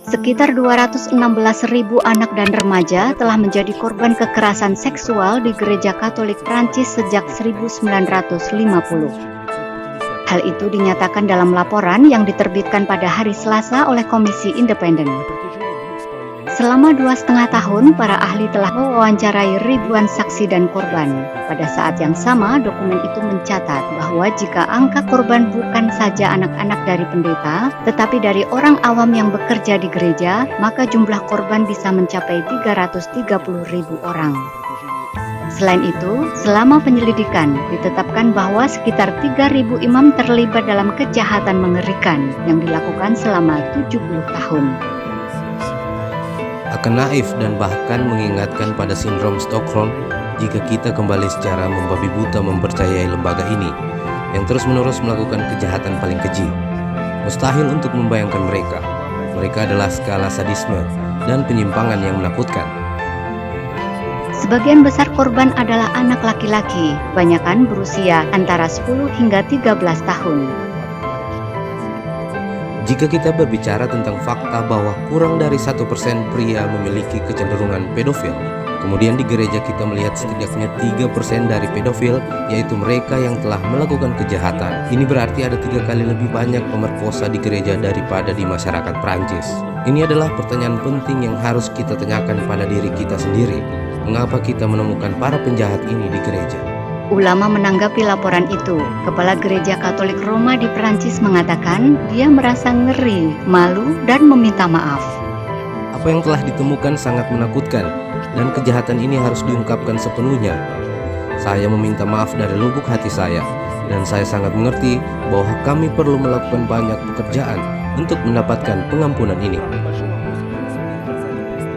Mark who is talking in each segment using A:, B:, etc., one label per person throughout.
A: Sekitar 216.000 anak dan remaja telah menjadi korban kekerasan seksual di Gereja Katolik Prancis sejak 1950. Hal itu dinyatakan dalam laporan yang diterbitkan pada hari Selasa oleh Komisi Independen. Selama 2,5 tahun, para ahli telah mewawancarai ribuan saksi dan korban. Pada saat yang sama, dokumen itu mencatat bahwa jika angka korban bukan saja anak-anak dari pendeta, tetapi dari orang awam yang bekerja di gereja, maka jumlah korban bisa mencapai 330.000 orang. Selain itu, selama penyelidikan, ditetapkan bahwa sekitar 3.000 imam terlibat dalam kejahatan mengerikan yang dilakukan selama 70 tahun.
B: Akan naif dan bahkan mengingatkan pada sindrom Stockholm jika kita kembali secara membabi buta mempercayai lembaga ini yang terus-menerus melakukan kejahatan paling keji. Mustahil untuk membayangkan mereka. Mereka adalah skala sadisme dan penyimpangan yang menakutkan.
A: Sebagian besar korban adalah anak laki-laki, kebanyakan berusia antara 10 hingga 13 tahun.
B: Jika kita berbicara tentang fakta bahwa kurang dari 1% pria memiliki kecenderungan pedofil, kemudian di gereja kita melihat setidaknya 3% dari pedofil, yaitu mereka yang telah melakukan kejahatan. Ini berarti ada 3 kali lebih banyak pemerkosa di gereja daripada di masyarakat Prancis. Ini adalah pertanyaan penting yang harus kita tanyakan pada diri kita sendiri. Mengapa kita menemukan para penjahat ini di gereja?
A: Ulama menanggapi laporan itu. Kepala Gereja Katolik Roma di Prancis mengatakan dia merasa ngeri, malu, dan meminta maaf.
B: Apa yang telah ditemukan sangat menakutkan, dan kejahatan ini harus diungkapkan sepenuhnya. Saya meminta maaf dari lubuk hati saya, dan saya sangat mengerti bahwa kami perlu melakukan banyak pekerjaan untuk mendapatkan pengampunan ini.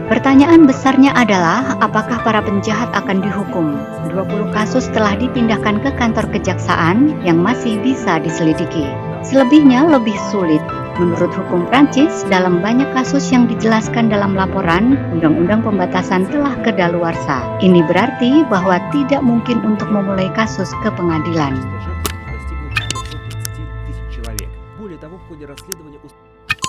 A: Pertanyaan besarnya adalah, apakah para penjahat akan dihukum? 20 kasus telah dipindahkan ke kantor kejaksaan yang masih bisa diselidiki. Selebihnya lebih sulit. Menurut hukum Prancis, dalam banyak kasus yang dijelaskan dalam laporan, undang-undang pembatasan telah kedaluarsa. Ini berarti bahwa tidak mungkin untuk memulai kasus ke pengadilan.